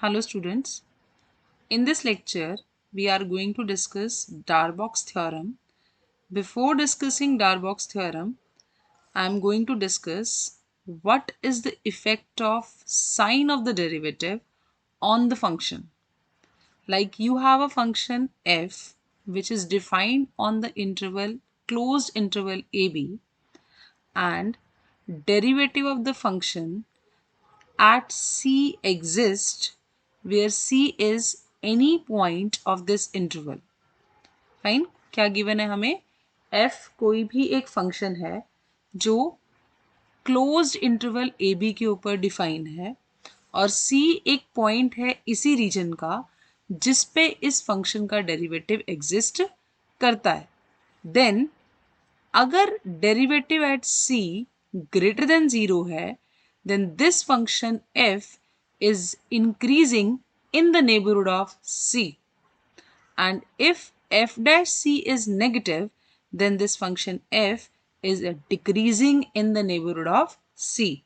Hello students. In this lecture, we are going to discuss Darboux theorem. Before discussing Darboux theorem, I am going to discuss what is the effect of sign of the derivative on the function. Like you have a function f which is defined on the interval closed interval ab, and derivative of the function at C exists where C is any point of this interval. Fine, क्या given है हमें? f कोई भी एक function है जो closed interval A B के ऊपर डिफाइन है और c एक पॉइंट है इसी रीजन का जिस पे इस फंक्शन का डेरिवेटिव एग्जिस्ट करता है. देन अगर derivative eight c greater than 0 है, then this function f is increasing in the neighborhood of c. And if f dash c is negative, then this function f is decreasing in the neighborhood of c.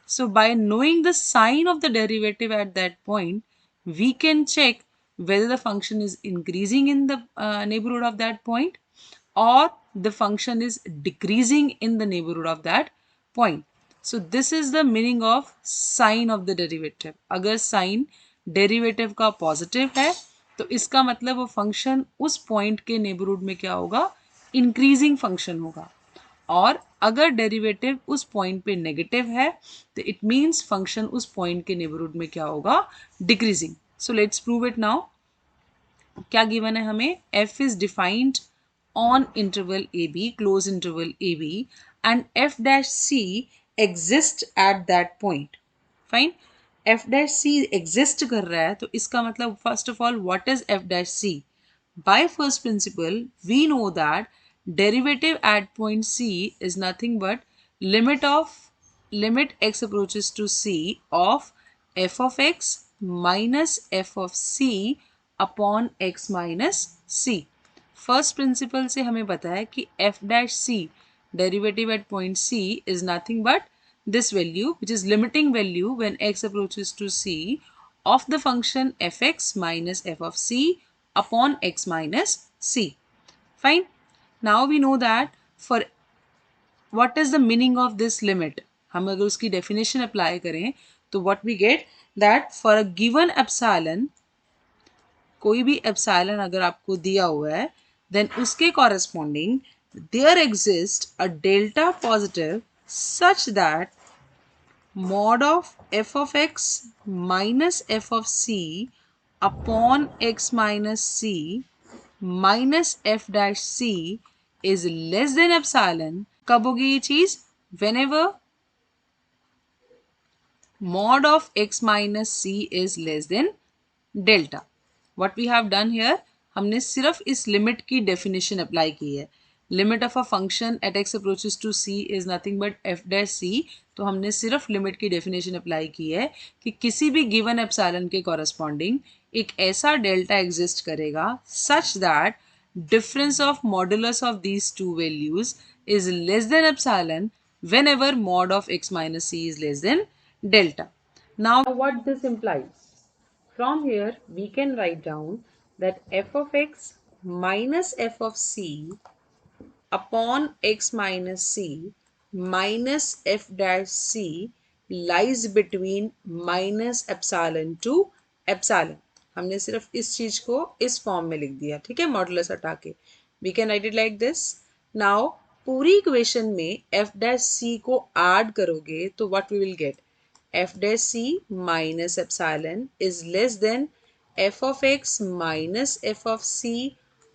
So by knowing the sign of the derivative at that point, we can check whether the function is increasing in the neighborhood of that point or the function is decreasing in the neighborhood of that point. So this is the meaning of sign of the derivative. अगर sign derivative का positive है तो इसका मतलब वो function उस point के neighborhood में क्या होगा? Increasing function होगा. और अगर डेरिवेटिव उस पॉइंट पे नेगेटिव है तो इट मीन्स फंक्शन उस पॉइंट के नेबरहुड में क्या होगा? Decreasing. So let's prove it now. क्या गिवन है हमें? f is defined on interval AB, close interval AB, and f dash c exist at that point. Fine. f dash c exist कर रहा है तो इसका मतलब first of all what is f dash c? By first principle we know that derivative at point c is nothing but limit x approaches to c of f of x minus f of c upon x minus c. First principle से हमें पता है कि f dash c derivative at point c is nothing but this value which is limiting value when x approaches to c of the function fx minus f of c upon x minus c. Fine. Now we know that for what is the meaning of this limit, हम अगर उसकी definition apply करें तो what we get that for a given epsilon, कोई भी epsilon अगर आपको दिया हुआ है then उसके corresponding there exists a delta positive such that mod of f of x minus f of c upon x minus c minus f dash c is less than epsilon. कब होगी ये चीज? whenever mod of x minus c is less than delta. What we have done here, हमने सिर्फ इस limit की definition apply की है. Limit of a function at x approaches to c is nothing but f dash c. तो हमने सिर्फ limit की डेफिनेशन अप्लाई की है कि किसी भी गिवन एप्सिलॉन के कॉरस्पॉन्डिंग एक ऐसा डेल्टा एग्जिस्ट करेगा such that difference of modulus of these two values is less than epsilon whenever mod of x minus c is less than delta. Now what this implies? From here, we can write down that f of x minus f of c upon x minus c minus f dash c lies between minus epsilon to epsilon. हमने सिर्फ इस चीज को इस form में लिख दिया. ठीक है, मॉडुलस हटा के. We can write it like this. Now पूरी इक्वेशन में f dash c को ऐड करोगे तो what we will get? f dash c minus epsilon is less than f of x minus f of c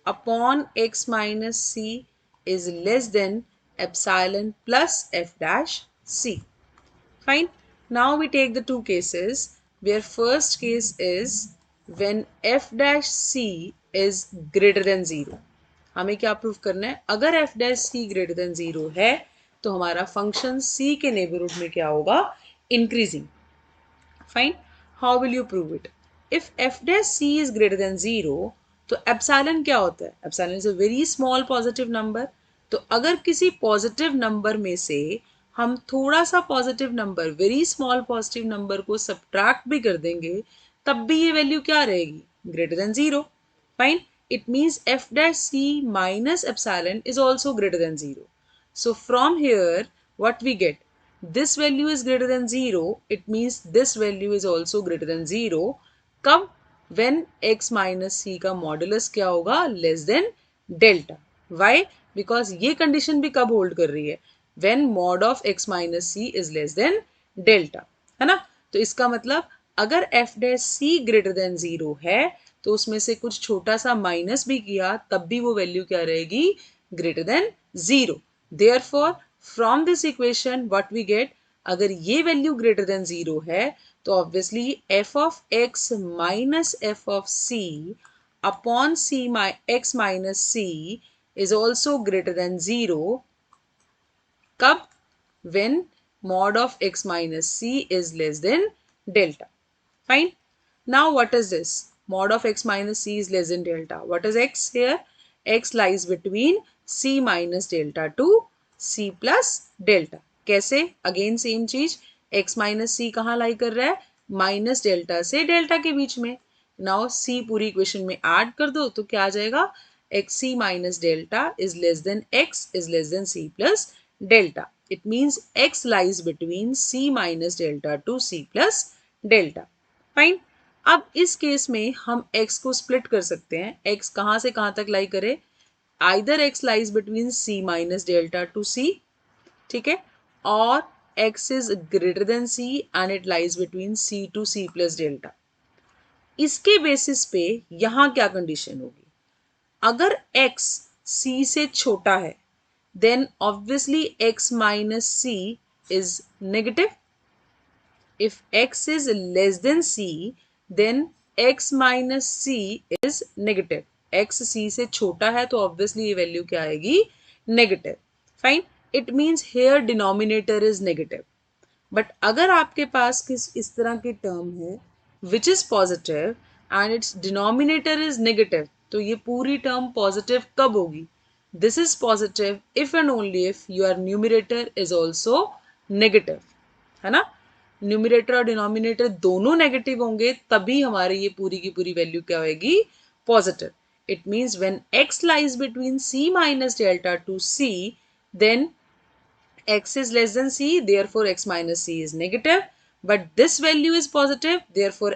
upon x minus c is less than epsilon plus f dash c. Fine. Now we take the two cases where first case is when f dash c is greater than 0. हमें क्या prove करना है? अगर f dash c greater than 0 है तो हमारा function c के neighbourhood में क्या होगा? Increasing. Fine. How will you prove it? If f dash c is greater than 0 तो epsilon क्या होता है? Epsilon is a very small positive number. तो अगर किसी पॉजिटिव नंबर में से हम थोड़ा सा positive number very small positive number को सब्ट्रैक्ट भी कर देंगे तब भी ये वैल्यू क्या रहेगी, greater than 0. Fine. It means f dash c minus epsilon is also greater than 0. So from here, what we get? This value is greater than 0. It means this value is also greater than 0. कब? When x minus c का modulus क्या होगा? Less than delta. Why? Because ये condition भी कब hold कर रही है? When mod of x minus c is less than delta. है ना? तो इसका मतलब अगर f dash c greater than 0 है तो उसमें से कुछ छोटा सा माइनस भी किया तब भी वो वैल्यू क्या रहेगी, greater than 0. Therefore from this equation what we get, अगर ये वैल्यू ग्रेटर देन 0 है तो obviously f of x minus f of c upon c x minus c is also greater than 0. कब? when mod of x minus c is less than delta. Fine. Now what is this? Mod of x minus c is less than delta. What is x here? X lies between c minus delta to c plus delta. कैसे? Again same चीज. x minus c कहाँ लाई कर रहा है? Minus delta से delta के बीच में. Now c पूरी इक्वेशन में ऐड कर दो तो क्या आ जाएगा? x c minus delta is less than x is less than c plus delta. It means x lies between c minus delta to c plus delta. Fine. अब इस case में हम x को स्प्लिट कर सकते हैं. x कहां से कहां तक लाई करे? Either x lies between c minus delta to c, ठीक है, और x is greater than c and it lies between c to c plus delta. इसके बेसिस पे यहां क्या कंडीशन होगी? अगर x c से छोटा है then obviously x minus c is negative. If x is less than c, then x minus c is negative. x c से छोटा है तो obviously ये value क्या आएगी? Negative. Fine. It means here denominator is negative. But अगर आपके पास इस तरह की term है which is positive and its denominator is negative, तो ये पूरी term positive कब होगी? This is positive if and only if your numerator is also negative. है ना? न्यूमिरेटर और डिनोमिनेटर दोनों नेगेटिव होंगे तभी हमारी ये पूरी की पूरी वैल्यू क्या होगी? Positive. It means when x lies between c minus delta to c then x is less than c, therefore x minus c is negative, but this value is positive, therefore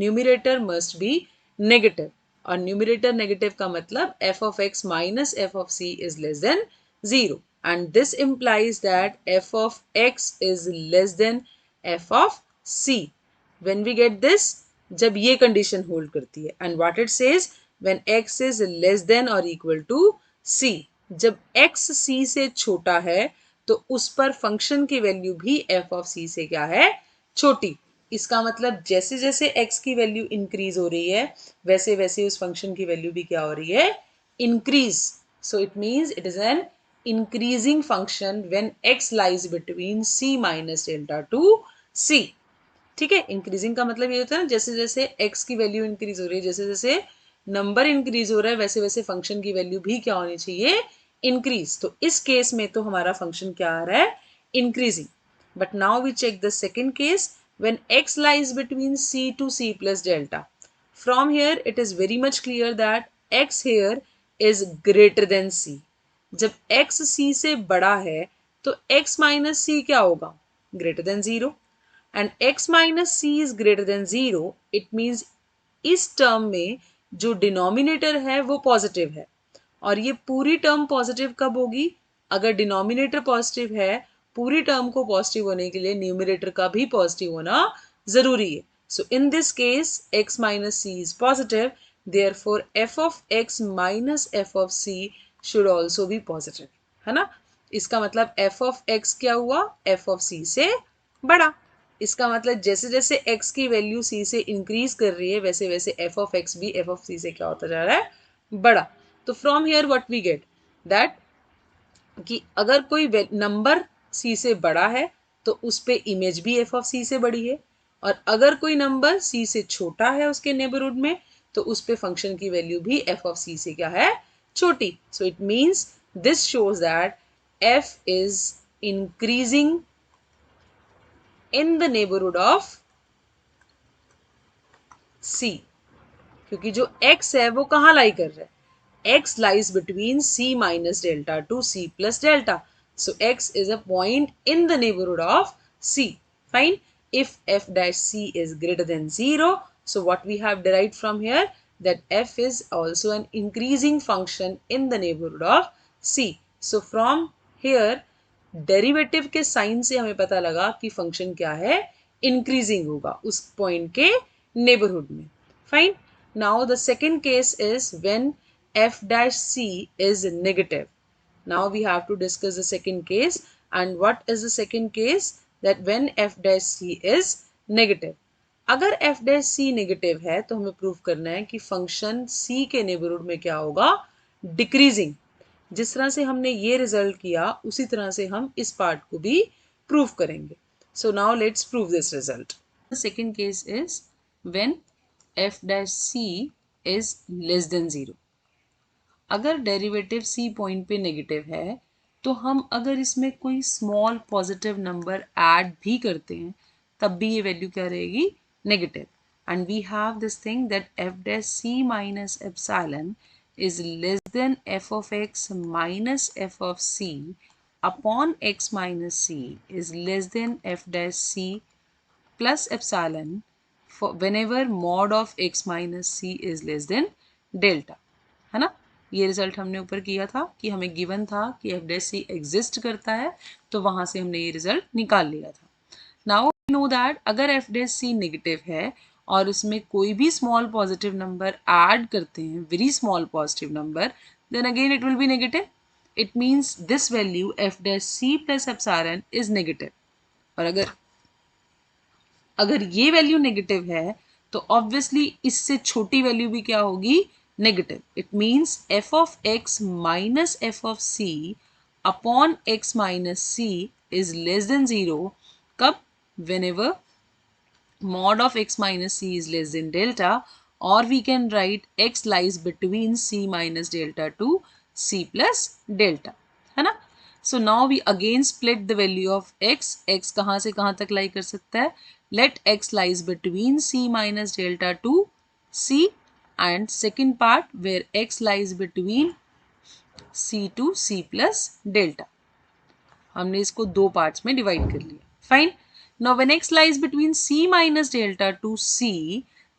numerator must be negative. और numerator negative का मतलब f of x minus f of c is less than 0, and this implies that f of x is less than f of c. When we get this, जब ये condition hold करती है, and what it says, when x is less than or equal to c, जब x c से छोटा है तो उस पर फंक्शन की वैल्यू भी f ऑफ c से क्या है? छोटी. इसका मतलब जैसे जैसे x की वैल्यू इंक्रीज हो रही है वैसे वैसे उस फंक्शन की वैल्यू भी क्या हो रही है? Increase. So it means it is an increasing function when x lies between c minus delta to c. ठीक है, इंक्रीजिंग का मतलब ये होता है ना, जैसे जैसे x की वैल्यू इंक्रीज हो रही है, जैसे जैसे नंबर इंक्रीज हो रहा है वैसे वैसे फंक्शन की वैल्यू भी क्या होनी चाहिए? इंक्रीज. तो इस केस में तो हमारा फंक्शन क्या आ रहा है? Increasing. But now we check the second case when x lies between c to c plus delta. From here it is very much clear that x here is greater than c. जब x c से बड़ा है तो x minus c क्या होगा? Greater than 0. And x minus c is greater than 0. It means इस term में जो डिनोमिनेटर है वो पॉजिटिव है. और ये पूरी टर्म पॉजिटिव कब होगी? अगर डिनोमिनेटर पॉजिटिव है, पूरी टर्म को पॉजिटिव होने के लिए न्यूमरेटर का भी पॉजिटिव होना जरूरी है. So in this case x minus c is positive, therefore f of x minus f of c should also be positive. है ना? इसका मतलब f ऑफ x क्या हुआ? f ऑफ c से बड़ा. इसका मतलब जैसे जैसे x की वैल्यू c से इंक्रीज कर रही है वैसे वैसे f ऑफ x भी f ऑफ c से क्या होता जा रहा है? बड़ा. तो from here what we get that कि अगर कोई नंबर c से बड़ा है तो उस पे इमेज भी f ऑफ c से बड़ी है, और अगर कोई नंबर c से छोटा है उसके नेबरहुड में तो उस पे फंक्शन की वैल्यू भी f ऑफ c से क्या है? छोटी. So it means this shows that f is increasing in the neighborhood of c, क्योंकि जो x है वो कहाँ लाई कर रहा है, x lies between c minus delta to c plus delta. So x is a point in the neighborhood of c. Fine. If f dash c is greater than 0, so what we have derived from here, that f is also an increasing function in the neighborhood of c. So from here derivative के sign से हमें पता लगा कि function क्या है, increasing होगा उस पॉइंट के नेबरहुड में. Fine. Now the second case is when f dash c is negative. Now we have to discuss the second case. And what is the second case? That when f dash c is negative. अगर f dash c negative है तो हमें prove करना है कि function c के neighbourhood में क्या होगा, डिक्रीजिंग. जिस तरह से हमने ये रिजल्ट किया उसी तरह से हम इस पार्ट को भी प्रूव करेंगे. So now let's prove this result. The second case is when f dash c is less than 0. अगर डेरिवेटिव c पॉइंट पे नेगेटिव है तो हम अगर इसमें कोई स्मॉल पॉजिटिव नंबर ऐड भी करते हैं तब भी ये वैल्यू क्या रहेगी, negative. And we have this thing that f dash c minus epsilon is less than f of x minus f of c upon x minus c is less than f dash c plus epsilon for whenever mod of x minus c is less than delta. है ना. ये result हमने ऊपर किया था कि हमें given था कि एफ डैश सी एग्जिस्ट करता है तो वहां से हमने ये रिजल्ट निकाल लिया था. नाउ वी नो दैट अगर एफ डैश सी नेगेटिव है और इसमें कोई भी स्मॉल पॉजिटिव नंबर ऐड करते हैं, very small positive number, then again it will be negative. It means this value F dash C plus epsilon is negative. और अगर ये वैल्यू नेगेटिव है तो ऑब्वियसली इससे छोटी वैल्यू भी क्या होगी, negative. It means f of x minus f of c upon x minus c is less than 0. कब, whenever mod of x minus c is less than delta, or we can write x lies between c minus delta to c plus delta. है ना. So now we again split the value of x. x कहाँ से कहाँ तक लाई कर सकता है, let x lies between c minus delta to c, and second part where x lies between c to c plus delta. हमने इसको दो पार्ट्स में डिवाइड कर लिया. Fine. Now when x lies between c minus delta to c,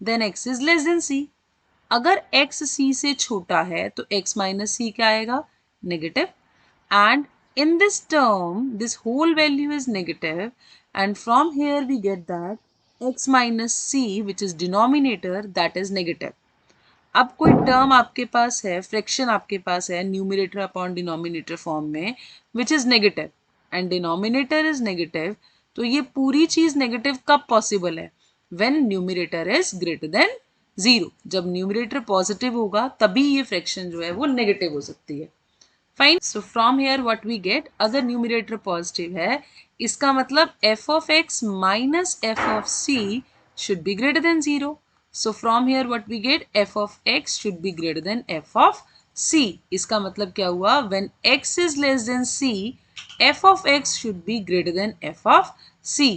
then x is less than c. अगर x c से छोटा है तो x minus c क्या आएगा, negative. And in this term this whole value is negative, and from here we get that x minus c, which is denominator, that is negative. अब कोई term आपके पास है, फ्रैक्शन आपके पास है न्यूमरेटर अपॉन डिनोमिनेटर फॉर्म में, which is negative and denominator is negative, तो ये पूरी चीज नेगेटिव कब पॉसिबल है, when numerator is greater than 0. जब न्यूमरेटर पॉजिटिव होगा तभी ये फ्रैक्शन जो है वो नेगेटिव हो सकती है. Fine. So from here what we get, अगर न्यूमरेटर पॉजिटिव है इसका मतलब f of x minus f of c should be greater than 0. So from here what we get, f of x should be greater than f of c. इसका मतलब क्या हुआ, when x is less than c, f of x should be greater than f of c.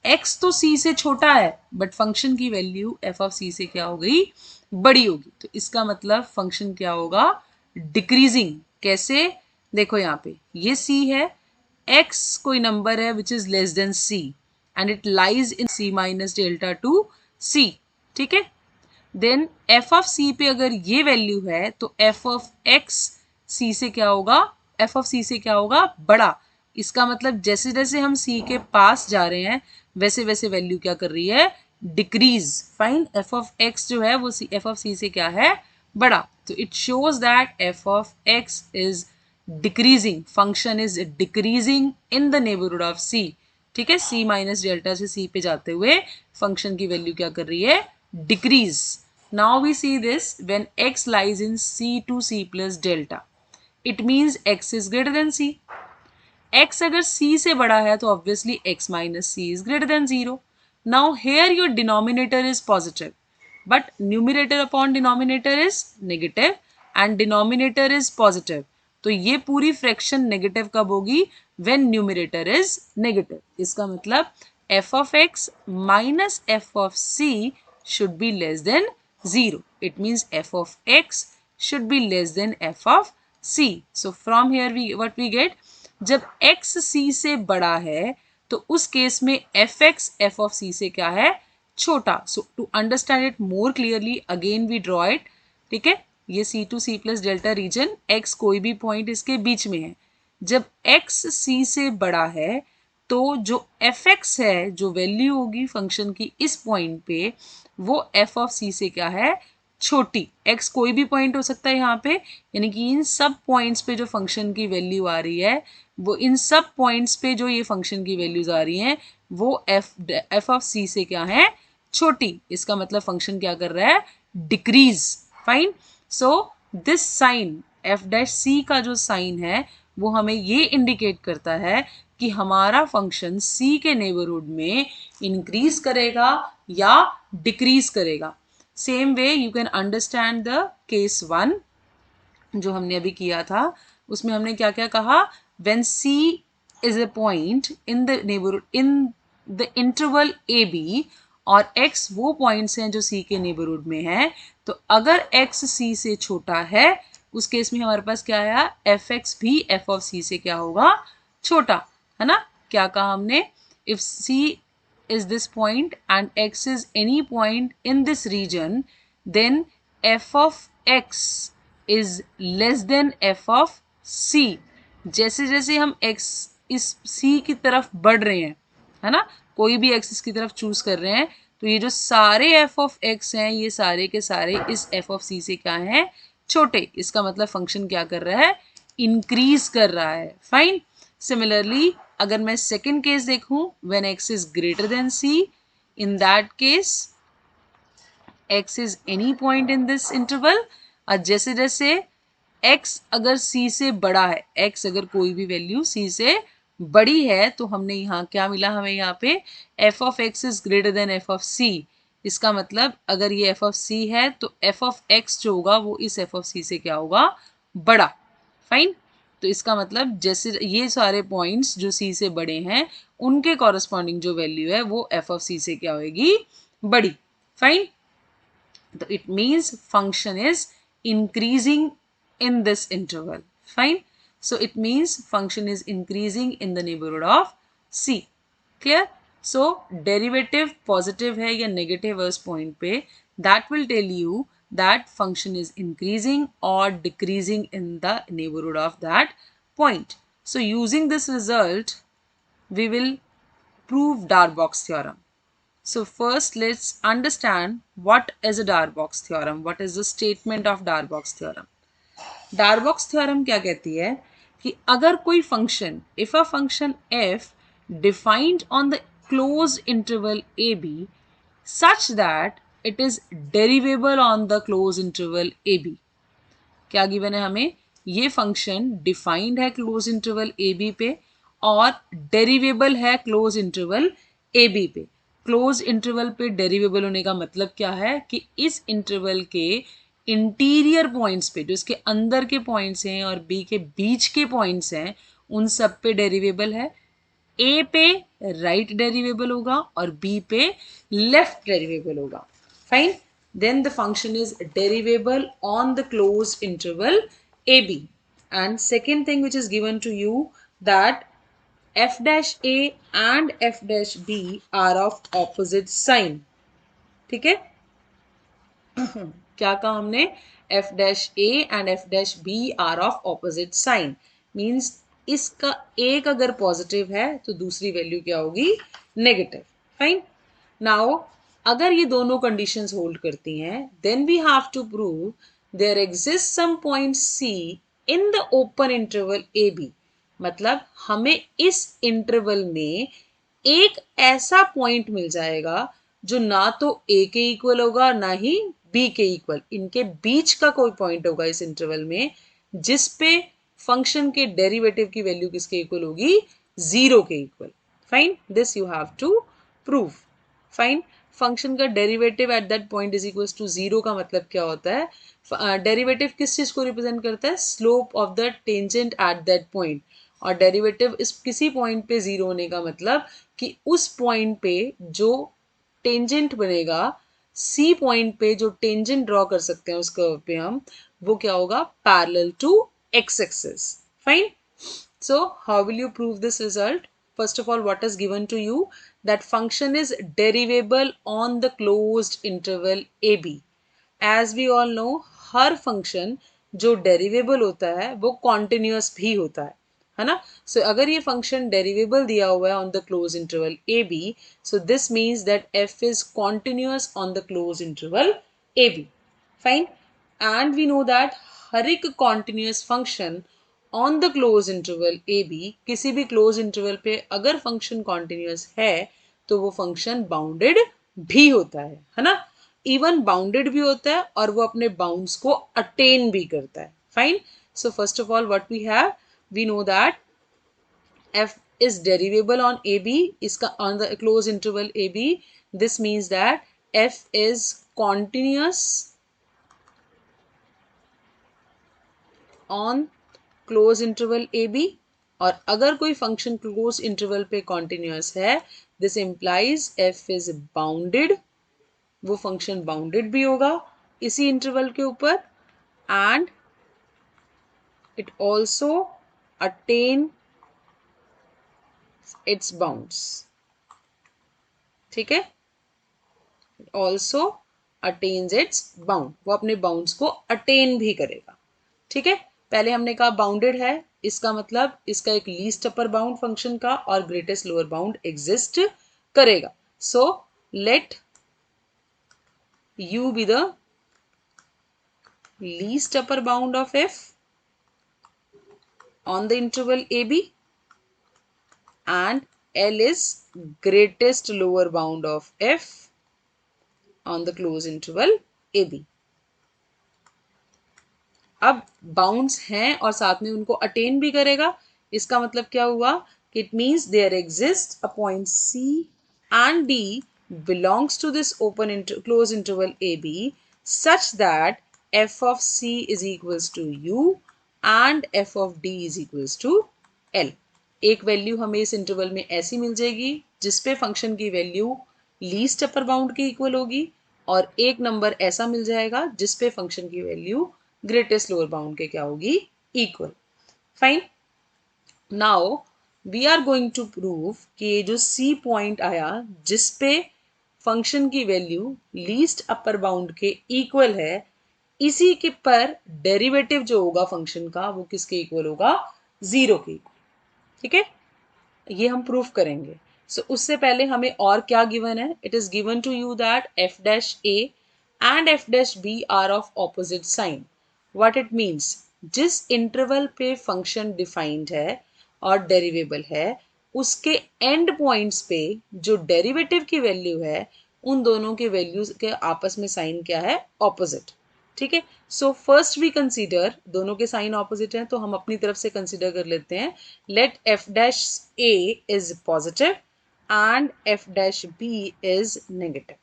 x तो c से छोटा है but function की value f of c से क्या हो गई, बड़ी होगी. तो इसका मतलब फंक्शन क्या होगा, डिक्रीजिंग. कैसे, देखो यहाँ पे ये c है, x कोई नंबर है which is less than c and it lies in c minus delta to c. ठीक है. देन f ऑफ c पे अगर ये वैल्यू है तो f ऑफ x c से क्या होगा, f ऑफ c से क्या होगा, बड़ा. इसका मतलब जैसे जैसे हम c के पास जा रहे हैं वैसे वैसे वैल्यू क्या कर रही है, decrease. Fine. f of x जो है वो f ऑफ c से क्या है, बड़ा. तो it shows that f of x is decreasing, function is decreasing in the neighbourhood of c. ठीक है. c माइनस डेल्टा से c पे जाते हुए फंक्शन की वैल्यू क्या कर रही है, decrease. Now we see this when x lies in c to c plus delta. It means x is greater than c. x अगर c से बड़ा है तो obviously x minus c is greater than 0. Now here your denominator is positive but numerator upon denominator is negative and denominator is positive. तो ये पूरी fraction negative कब होगी, व्हेन न्यूमरेटर इज नेगेटिव. इसका मतलब f of x minus f of c should be less than 0. It means f of x should be less than f of c. So from here what we get, जब x c से बड़ा है तो उस case में fx f of c से क्या है, छोटा. So to understand it more clearly again we draw it. ठीक है, ये c to c plus delta region, x कोई भी पॉइंट इसके बीच में है. जब x c से बड़ा है तो जो fx है, जो वैल्यू होगी फंक्शन की इस पॉइंट पे, वो f of c से क्या है, छोटी. x कोई भी पॉइंट हो सकता है यहाँ पे, यानी कि इन सब पॉइंट्स पे जो फंक्शन की वैल्यू आ रही है, वो इन सब पॉइंट्स पे जो ये फंक्शन की वैल्यूज आ रही हैं, वो f of c से क्या है, छोटी. इसका मतलब फंक्शन क्या कर रहा है, decrease. Fine. So this sign f dash c का जो साइन है वो हमें ये इंडिकेट करता है कि हमारा फंक्शन c के नेबरहुड में इंक्रीज करेगा या डिक्रीज करेगा. Same way you can understand the case 1 जो हमने अभी किया था. उसमें हमने क्या क्या कहा, when c is a point in the neighbourhood in the interval A B और x वो पॉइंट्स हैं जो c के नेबरहुड में है, तो अगर x c से छोटा है उस केस में हमारे पास क्या आया, fx भी f of c से क्या होगा, छोटा, है ना. क्या कहा हमने, if c is this point and x is any point in this region, then f of x is less than f of c. जैसे जैसे हम x इस c की तरफ बढ़ रहे हैं, है ना, कोई भी x इसकी तरफ चूज कर रहे हैं, तो ये जो सारे f of x हैं ये सारे के सारे इस f of c से क्या हैं, छोटे. इसका मतलब फंक्शन क्या कर रहा है, इंक्रीज कर रहा है. फाइन. सिमिलरली अगर मैं सेकेंड केस देखूं, when x is greater than c, in that case x is any point in this interval. और जैसे जैसे x अगर c से बड़ा है, x अगर कोई भी वैल्यू c से बड़ी है, तो हमने यहाँ क्या मिला, हमें यहाँ पे f of x is greater then f of c. इसका मतलब अगर ये f of c है तो f of x जो होगा वो इस f of c से क्या होगा, बड़ा. फाइन. तो इसका मतलब जैसे ये सारे पॉइंट्स जो c से बड़े हैं उनके कॉरस्पॉन्डिंग जो वैल्यू है वो f of c से क्या होगी, बड़ी. फाइन. तो it means function is increasing in this interval. Fine. So it means function is increasing in the neighborhood of c. Clear? So derivative positive है या negative है उस point पे, that will tell you that function is increasing or decreasing in the neighborhood of that point. So using this result, we will prove Darbox theorem. So first let's understand what is a Darbox theorem. What is the statement of Darbox theorem? Darbox theorem क्या कहती है कि अगर कोई function, if a function f defined on the closed interval ab such that it is derivable on the closed interval ab. क्या given है हमें, ये फंक्शन डिफाइंड है क्लोज इंटरवल ए बी पे और डेरिवेबल है क्लोज इंटरवल ए बी पे. Close interval पे डेरिवेबल होने का मतलब क्या है कि इस इंटरवल के इंटीरियर पॉइंट्स पे, जो इसके अंदर के पॉइंट्स हैं और बी के बीच के पॉइंट्स हैं, उन सब पे डेरिवेबल है. ए पे राइट डेरिवेबल होगा और बी पे लेफ्ट डेरिवेबल होगा. Fine. then the function is derivable on the closed interval ab. And second thing which is given to you, that f dash a and f dash b are of opposite sign. ठीक है. क्या कहा हमने, f dash a and f dash b are of opposite sign. means इसका एक अगर positive है तो दूसरी वैल्यू क्या होगी, नेगेटिव. फाइन. नाउ अगर ये दोनों कंडीशंस होल्ड करती हैं, then we have to prove there exist some point c in the open interval A B. मतलब हमें इस इंटरवल में एक ऐसा पॉइंट मिल जाएगा जो ना तो a के इक्वल होगा ना ही b के इक्वल, इनके बीच का कोई पॉइंट होगा इस इंटरवल में जिस पे फंक्शन के डेरिवेटिव की वैल्यू किसके इक्वल होगी, 0 के equal. Fine. This you have to prove. Fine. Function का derivative at that point is equal to 0 का मतलब क्या होता है, डेरिवेटिव किस चीज को रिप्रेजेंट करता है, slope of the tangent at that point. और डेरिवेटिव इस किसी पॉइंट पे 0 होने का मतलब कि उस पॉइंट पे जो टेंजेंट बनेगा सी पॉइंट पे जो टेंजेंट ड्रॉ कर सकते हैं उस कर्व पे हम, वो क्या होगा, parallel to X axis. Fine. So how will you prove this result? First of all, what is given to you? That function is derivable on the closed interval AB. As we all know, her function जो derivable होता है वो continuous भी होता है ना. So अगर ये function derivable दिया हुआ है on the closed interval AB, so this means that f is continuous on the closed interval AB. Fine. And we know that हर एक continuous function on the close interval A B, किसी भी close interval पे अगर function continuous है तो वो function bounded भी होता है ना. इवन बाउंडेड भी होता है और वो अपने बाउंड्स को अटेन भी करता है. Fine. So first of all what we have, we know that f is derivable on ab, इसका on the close interval ab, this means that f is continuous on close interval A B. और अगर कोई function close interval पे continuous है, this implies F is bounded, वो function bounded भी होगा इसी इंटरवल के ऊपर, and it also attain its bounds. ठीक है, ऑल्सो अटेन्स इट्स बाउंड, वो अपने बाउंड्स को अटेन भी करेगा. ठीक है, पहले हमने कहा बाउंडेड है, इसका मतलब इसका एक लीस्ट अपर बाउंड फंक्शन का और ग्रेटेस्ट लोअर बाउंड एग्जिस्ट करेगा. So let u be the least upper bound of f on the interval ab and L is greatest lower bound of f on the closed interval ab. अब bounds हैं और साथ में उनको attain भी करेगा. इसका मतलब क्या हुआ कि it means there exist a point C and D belongs to this closed interval AB such that f of C is equals to U and f of D is equals to L. एक value हमें इस interval में ऐसी मिल जाएगी जिसपे function की value least upper bound के equal होगी, और एक नंबर ऐसा मिल जाएगा जिसपे फंक्शन की वैल्यू ग्रेटेस्ट लोअर बाउंड के क्या होगी, equal. Fine. Now we are going to prove कि ये जो सी पॉइंट आया जिसपे फंक्शन की वैल्यू लीस्ट अपर बाउंड के इक्वल है, इसी के पर डेरिवेटिव जो होगा फंक्शन का वो किसके इक्वल होगा, जीरो के इक्वल. ठीक है, ये हम प्रूफ करेंगे. सो उससे पहले हमें और क्या गिवन है, it is given to you that F dash A and F dash B are of opposite sign. What it means, जिस इंटरवल पे फंक्शन डिफाइंड है और डेरिवेबल है, उसके एंड पॉइंट्स पे जो डेरिवेटिव की वैल्यू है उन दोनों के वैल्यूज के आपस में साइन क्या है, ऑपोजिट. ठीक है, सो फर्स्ट वी कंसीडर, दोनों के साइन ऑपोजिट हैं तो हम अपनी तरफ से कंसीडर कर लेते हैं. Let F dash A is positive and F dash B is negative.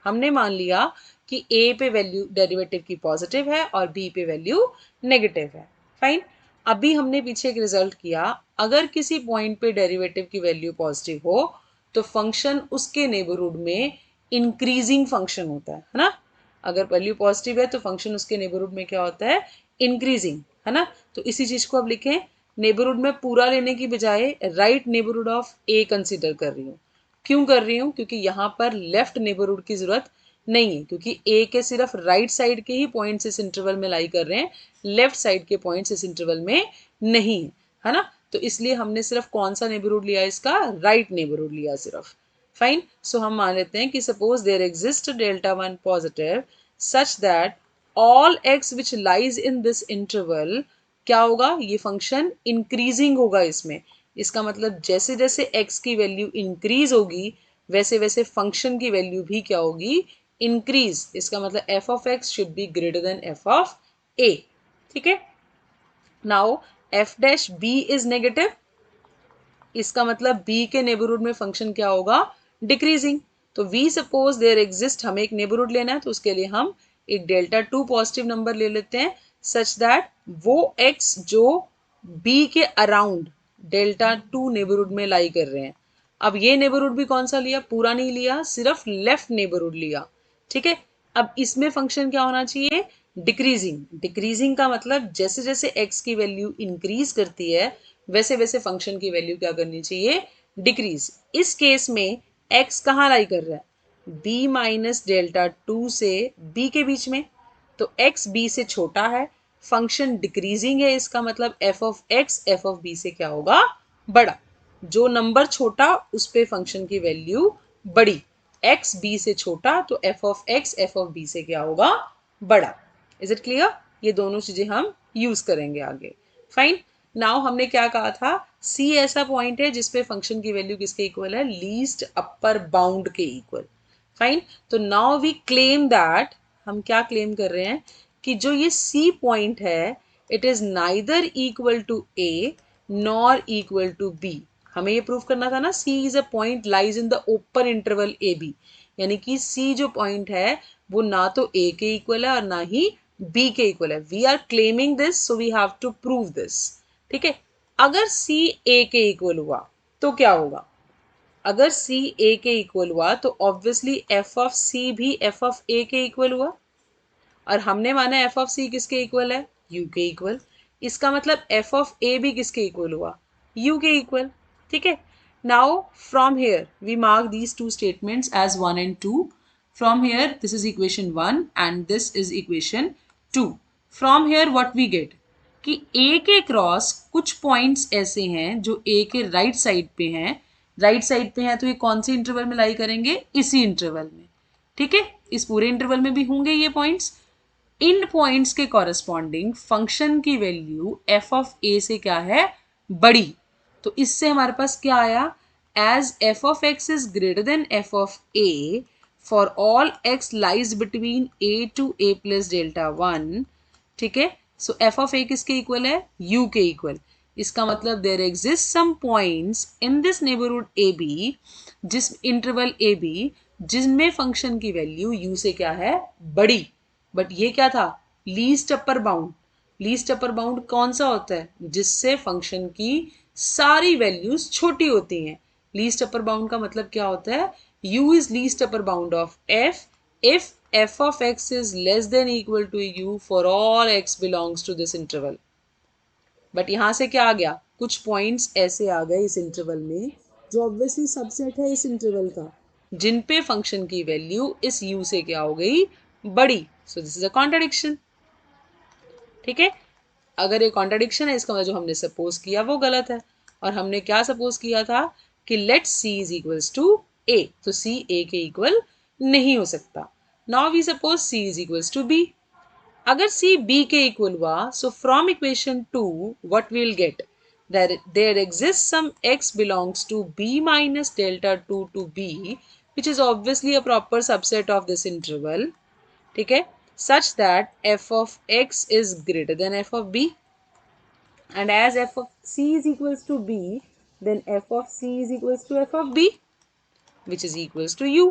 हमने मान लिया कि ए पे वैल्यू डेरिवेटिव की पॉजिटिव है और बी पे वैल्यू नेगेटिव है. फाइन. अभी हमने पीछे एक रिजल्ट किया, अगर किसी पॉइंट पे डेरिवेटिव की वैल्यू पॉजिटिव हो तो फंक्शन उसके नेबरहुड में इंक्रीजिंग फंक्शन होता है ना. अगर वैल्यू पॉजिटिव है तो फंक्शन उसके नेबरहुड में क्या होता है, इंक्रीजिंग, है ना. तो इसी चीज को अब लिखें, नेबरहुड में पूरा लेने की बजाय right neighbourhood of A consider कर रही हूँ. क्यों कर रही हूँ, क्योंकि यहाँ पर लेफ्ट नेबरहुड की जरूरत नहीं है, क्योंकि ए के सिर्फ राइट साइड के ही पॉइंट्स इस इंटरवल में लाई कर रहे हैं, लेफ्ट साइड के पॉइंट्स इस इंटरवल में नहीं है ना. तो इसलिए हमने सिर्फ कौन सा नेबरहुड लिया, इसका राइट नेबरहुड लिया सिर्फ. फाइन. सो हम मान लेते हैं कि suppose there exist delta one positive such that all X which lies in this interval, क्या होगा, ये फंक्शन इंक्रीजिंग होगा इसमें. इसका मतलब जैसे जैसे x की वैल्यू इंक्रीज होगी वैसे वैसे फंक्शन की वैल्यू भी क्या होगी, इंक्रीज. इसका मतलब f of x should be greater than f of a. ठीक है. Now f dash b is negative, इसका मतलब b के नेबरहुड में फंक्शन क्या होगा, डिक्रीजिंग. तो वी सपोज देयर एग्जिस्ट, हमें एक नेबरहुड लेना है तो उसके लिए हम एक डेल्टा टू पॉजिटिव नंबर ले लेते हैं सच दैट वो x जो b के अराउंड डेल्टा टू नेबरहुड में लाई कर रहे हैं. अब ये नेबरहुड भी कौन सा लिया, पूरा नहीं लिया, सिर्फ लेफ्ट नेबरहुड लिया. ठीक है। अब इसमें फंक्शन क्या होना चाहिए, डिक्रीजिंग। डिक्रीजिंग का मतलब जैसे जैसे x की वैल्यू इंक्रीज करती है वैसे वैसे फंक्शन की वैल्यू क्या करनी चाहिए, डिक्रीज। इस केस में x कहाँ लाई कर रहा है, b माइनस डेल्टा टू से b के बीच में, तो x b से छोटा है, फंक्शन डिक्रीजिंग है, इसका मतलब f of x f of b से क्या होगा, बड़ा। जो नंबर छोटा उस पे फंक्शन की वैल्यू बड़ी, x b से छोटा तो f of x f of b से क्या होगा, बड़ा। इज इट क्लियर, ये दोनों चीजें हम यूज करेंगे आगे। फाइन। नाउ हमने क्या कहा था, c ऐसा पॉइंट है जिसपे फंक्शन की वैल्यू किसके इक्वल है, लीस्ट अपर बाउंड के इक्वल। फाइन। तो नाउ वी क्लेम दैट, हम क्या क्लेम कर रहे हैं कि जो ये c पॉइंट है it is neither equal to a nor equal to b। हमें ये प्रूव करना था ना, c is a point lies in the open interval A B, यानी कि c जो पॉइंट है वो ना तो a के इक्वल है और ना ही b के इक्वल है। We are claiming this so we have to prove this. ठीक है। अगर c a के इक्वल हुआ तो क्या होगा, अगर c a के इक्वल हुआ तो ऑब्वियसली f ऑफ c भी f ऑफ a के इक्वल हुआ, और हमने माना एफ ऑफ सी किसके इक्वल है, यू के इक्वल। इसका मतलब एफ ऑफ ए भी किसके इक्वल हुआ, यू के इक्वल। ठीक है। Now from here we mark these two statements as one and two. From here this is equation one and this is equation two. From here what we get कि A के cross कुछ points ऐसे हैं जो ए के right side पे हैं, right side पे हैं तो ये कौन से इंटरवल में लाई करेंगे, इसी इंटरवल में। ठीक है, इस पूरे इंटरवल में भी होंगे ये पॉइंट्स। इन पॉइंट्स के कॉरेस्पॉन्डिंग फंक्शन की वैल्यू एफ ऑफ ए से क्या है, बड़ी। तो इससे हमारे पास क्या आया, as F of X is greater than F of A for all X lies between A to A plus delta one. ठीक है। सो एफ ऑफ ए किसके इक्वल है, यू के इक्वल। इसका मतलब there exist some points in this neighbourhood A B, जिस interval A B जिनमें function की वैल्यू यू से क्या है, बड़ी। बट ये क्या था, least upper bound. Least upper bound कौन सा होता है, जिससे फंक्शन की सारी वैल्यूज छोटी होती हैं। लीस्ट अपर बाउंड का मतलब क्या होता है, u is least upper bound of f if f of x is less than equal to u for all x belongs to this interval। But यहां से क्या आ गया, कुछ पॉइंट्स ऐसे आ गए इस इंटरवल में जो ऑब्वियसली सबसेट है इस इंटरवल का, जिन पे फंक्शन की वैल्यू इस u से क्या हो गई, बड़ी। So this is a contradiction. ठीक है। अगर ये कॉन्ट्रडिक्शन है इसका मतलब जो हमने सपोज किया वो गलत है। और हमने क्या सपोज किया था कि let c is equals to a, तो c a के इक्वल नहीं हो सकता। Now we suppose c is equals to b। अगर c b के इक्वल हुआ so from equation 2 what we will get, there exists some x belongs to b minus delta 2 to b which is obviously a proper subset of this interval। ठीक है, such that f of x is greater than f of b, and as f of c is equals to b then f of c is equals to f of b which is equals to u।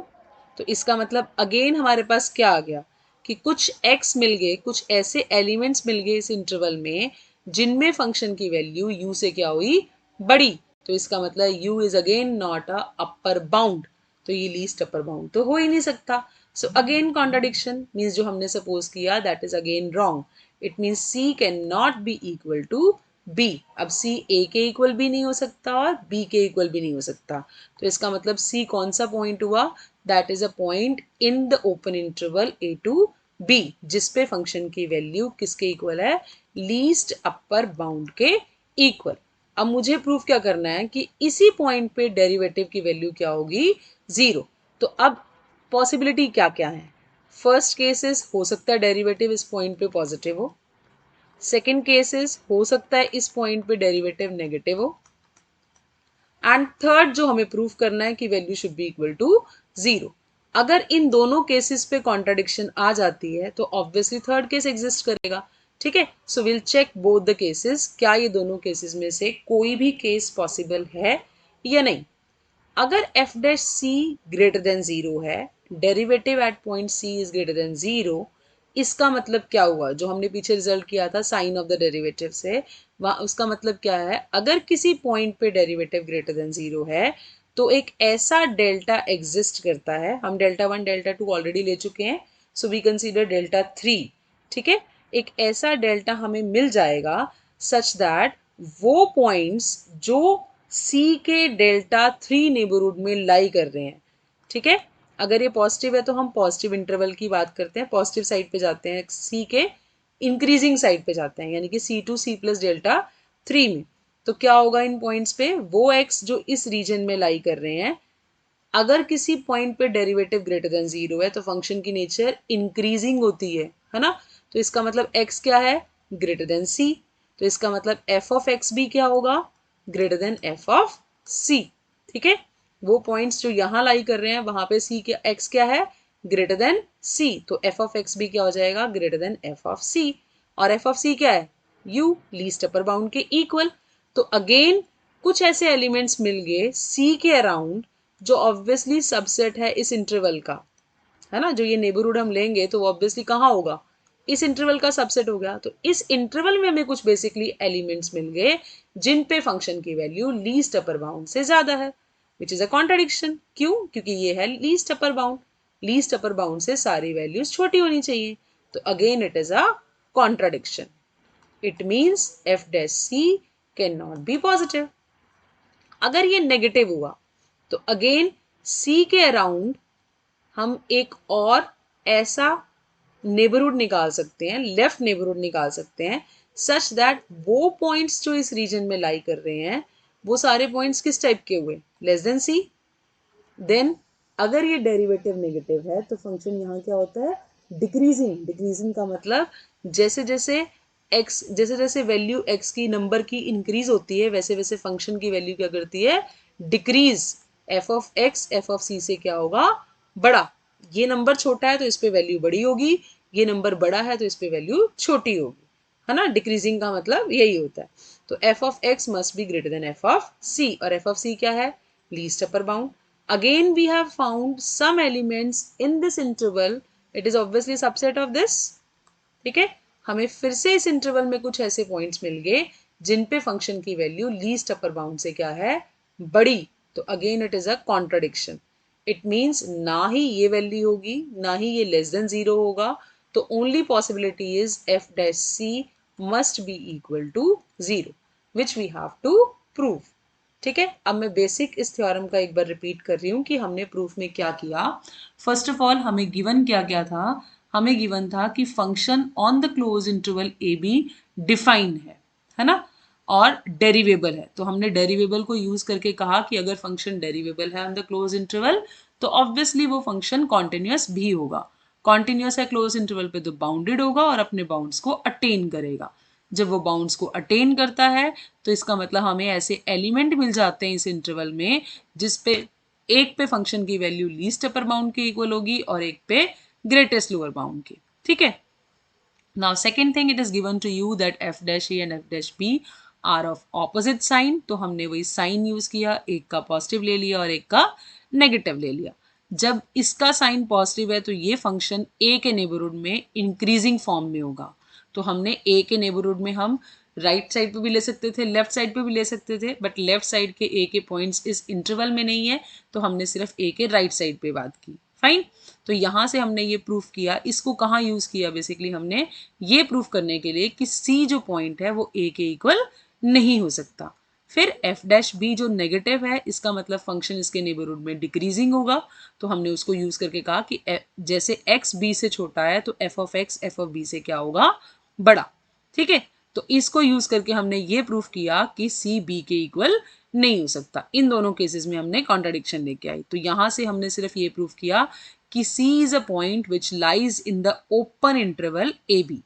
तो इसका मतलब again हमारे पास क्या आ गया कि कुछ x मिल गए, कुछ ऐसे एलिमेंट्स मिल गए इस इंटरवल में जिनमें फंक्शन की वैल्यू u से क्या हुई, बड़ी। तो इसका मतलब u is again not a upper bound, तो ये लीस्ट अपर बाउंड तो हो ही नहीं सकता। सो अगेन कॉन्ट्रडिक्शन मीन्स जो हमने सपोज किया that is again wrong. It means c can not be equal to b। अब c a के इक्वल भी नहीं हो सकता और b के इक्वल भी नहीं हो सकता। तो इसका मतलब c कौन सा पॉइंट हुआ, that is a point in the open interval a to b जिसपे फंक्शन की वैल्यू किसके इक्वल है, लीस्ट अपर बाउंड के इक्वल। अब मुझे प्रूफ क्या करना है कि इसी पॉइंट पे डेरिवेटिव की वैल्यू क्या होगी, जीरो। तो अब पॉसिबिलिटी क्या क्या है, फर्स्ट केसेस हो सकता है डेरिवेटिव इस पॉइंट पे पॉजिटिव हो, सेकेंड केसेस हो सकता है इस पॉइंट पे डेरिवेटिव नेगेटिव हो, एंड थर्ड जो हमें प्रूफ करना है कि value should be equal to zero. अगर इन दोनों केसेस पे कॉन्ट्राडिक्शन आ जाती है तो ऑब्वियसली थर्ड केस एग्जिस्ट करेगा। ठीक है, so will check both the cases, क्या ये दोनों केसेस में से कोई भी केस पॉसिबल है या नहीं। अगर F dash C greater than zero है, derivative at point C is greater than zero, इसका मतलब क्या हुआ, जो हमने पीछे रिजल्ट किया था साइन ऑफ द डेरिवेटिव से, वहां उसका मतलब क्या है, अगर किसी पॉइंट पे डेरिवेटिव ग्रेटर देन जीरो है तो एक ऐसा डेल्टा एग्जिस्ट करता है, हम डेल्टा 1 डेल्टा 2 ऑलरेडी ले चुके हैं, सो वी कंसीडर डेल्टा 3, ठीक है। एक ऐसा डेल्टा हमें मिल जाएगा सच दैट वो पॉइंट्स जो सी के डेल्टा 3 नेबरहुड में लाई कर रहे हैं, ठीक है। अगर ये पॉजिटिव है तो हम पॉजिटिव इंटरवल की बात करते हैं, पॉजिटिव साइड पे जाते हैं, सी के इंक्रीजिंग साइड पे जाते हैं, यानी कि सी टू सी प्लस डेल्टा 3 में। तो क्या होगा इन पॉइंट्स पे, वो एक्स जो इस रीजन में लाई कर रहे हैं, अगर किसी पॉइंट पे डेरिवेटिव ग्रेटर देन 0 है तो फंक्शन की नेचर इंक्रीजिंग होती है ना। तो इसका मतलब x क्या है, ग्रेटर देन c, तो इसका मतलब f ऑफ x भी क्या होगा, greater than f of c, ठीक है। वो पॉइंट्स जो यहाँ लाई कर रहे हैं वहां पे c क्या, x क्या है, ग्रेटर देन c, तो f ऑफ x भी क्या हो जाएगा, greater than f of c, और f ऑफ c क्या है, u, लीस्ट अपर बाउंड के इक्वल। तो अगेन कुछ ऐसे एलिमेंट्स मिल गए c के अराउंड जो ऑब्वियसली सबसेट है इस इंटरवल का, है ना। जो ये नेबरहुड हम लेंगे तो वो ऑब्वियसली कहाँ होगा, इस इंटरवल का सबसेट हो गया। तो इस इंटरवल में हमें कुछ बेसिकली एलिमेंट्स मिल गए जिन पे फंक्शन की वैल्यू लीस्ट अपर बाउंड से ज्यादा है, विच इज अ कॉन्ट्रडिक्शन। क्यों, क्योंकि ये है least upper bound, least upper bound से सारी वैल्यूज छोटी होनी चाहिए, तो again it is a contradiction. It means F dash C can not be positive. अगर ये नेगेटिव हुआ तो अगेन सी के अराउंड हम एक और ऐसा नेबरहुड निकाल सकते हैं, लेफ्ट नेबरहुड निकाल सकते हैं, सच दैट वो पॉइंट्स जो इस रीजन में लाई कर रहे हैं वो सारे पॉइंट्स किस टाइप के हुए, लेस देन सी। देन अगर ये डेरिवेटिव नेगेटिव है तो फंक्शन यहाँ क्या होता है, डिक्रीजिंग। डिक्रीजिंग का मतलब जैसे जैसे x, जैसे जैसे वैल्यू x की नंबर की इंक्रीज होती है वैसे वैसे फंक्शन की वैल्यू क्या करती है, decrease. f of x f of c से क्या होगा, बड़ा। ये नंबर छोटा है तो इस पे वैल्यू बड़ी होगी, ये नंबर बड़ा है तो इस पे वैल्यू छोटी होगी, है ना। डिक्रीजिंग का मतलब यही होता है। तो f of x must be greater than f of c, और f ऑफ c क्या है, least upper bound. Again we have found some elements in this interval, it is obviously subset of this, ठीक है। हमें फिर से इस interval में कुछ ऐसे पॉइंट्स मिल गए जिन पे फंक्शन की वैल्यू लीस्ट अपर बाउंड से क्या है, बड़ी, तो again it is a contradiction. It means ना ही ये वैल्यू होगी ना ही ये लेस देन 0 होगा, तो only possibility is F dash C must be equal to 0, which we have to prove, ठीक है। अब मैं बेसिक इस थ्योरम का एक बार रिपीट कर रही हूँ कि हमने प्रूफ में क्या किया। फर्स्ट ऑफ ऑल हमें गिवन क्या क्या था, हमें गिवन था कि function on the close interval A B define है ना, और डेरिवेबल है। तो हमने डेरिवेबल को यूज करके कहा कि अगर फंक्शन डेरिवेबल है ऑन द क्लोज इंटरवल तो ऑब्वियसली वो फंक्शन कॉन्टिन्यूस भी होगा। कॉन्टिन्यूस है क्लोज इंटरवल पे तो बाउंडेड होगा और अपने बाउंड्स को अटेन करेगा। जब वो बाउंड्स को अटेन करता है तो इसका मतलब हमें ऐसे एलिमेंट मिल जाते हैं इस इंटरवल में जिस पे एक पे फंक्शन की वैल्यू लीस्ट अपर बाउंड के इक्वल होगी और एक पे ग्रेटेस्ट लोअर बाउंड की, ठीक है। Now second thing, it is given to you that f dash a and f dash b are of opposite sign, तो हमने वही साइन यूज किया, एक का पॉजिटिव ले लिया और एक का नेगेटिव ले लिया। जब इसका साइन पॉजिटिव है तो ये फंक्शन a के नेबरहुड में इंक्रीजिंग फॉर्म में होगा, तो हमने a के नेबरहुड में हम राइट साइड पे भी ले सकते थे, लेफ्ट साइड पे भी ले सकते थे, बट लेफ्ट साइड के a के पॉइंट्स इस इंटरवल में नहीं है तो हमने सिर्फ a के राइट साइड पे बात की, फाइन। तो यहां से हमने ये प्रूफ किया, इसको कहाँ यूज किया, बेसिकली हमने ये प्रूफ करने के लिए कि c जो पॉइंट है वो a के इक्वल नहीं हो सकता। फिर f डैश b जो नेगेटिव है इसका मतलब फंक्शन इसके नेबरहुड में डिक्रीजिंग होगा, तो हमने उसको यूज करके कहा कि जैसे x b से छोटा है तो f of x f of b से क्या होगा, बड़ा, ठीक है। तो इसको यूज करके हमने ये प्रूफ किया कि c b के इक्वल नहीं हो सकता। इन दोनों केसेस में हमने कॉन्ट्रडिक्शन लेके आई, तो यहां से हमने सिर्फ ये प्रूफ किया कि c is a point which lies in the open interval A B.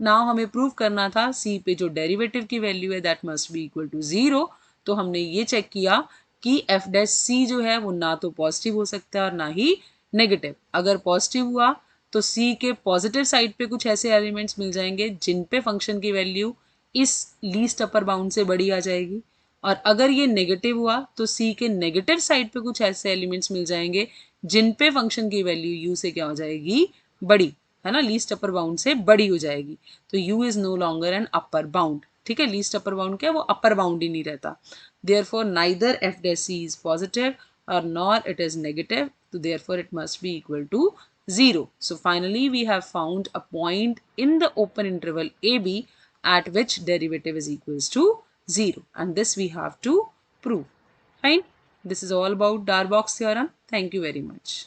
Now हमें प्रूव करना था c पे जो डेरिवेटिव की वैल्यू है that must be equal to 0, तो हमने ये चेक किया कि f डैश c जो है वो ना तो पॉजिटिव हो सकता है और ना ही नेगेटिव। अगर पॉजिटिव हुआ तो c के पॉजिटिव साइड पे कुछ ऐसे एलिमेंट्स मिल जाएंगे जिन पे फंक्शन की वैल्यू इस लीस्ट अपर बाउंड से बड़ी आ जाएगी, और अगर ये नेगेटिव हुआ तो c के नेगेटिव साइड पे कुछ ऐसे एलिमेंट्स मिल जाएंगे जिन पे फंक्शन की वैल्यू u से क्या हो जाएगी, बड़ी, है ना, लीस्ट अपर बाउंड से बड़ी हो जाएगी। तो u is no longer an upper bound, ठीक है। लीस्ट अपर बाउंड क्या है, वो अपर बाउंड ही नहीं रहता। Therefore neither f dash c is positive or nor it is negative, so therefore it must be equal to 0. So finally we have found a point in the open interval AB at which derivative is equals to 0, and this we have to prove. Fine. This is all about Darbox theorem. Thank you very much.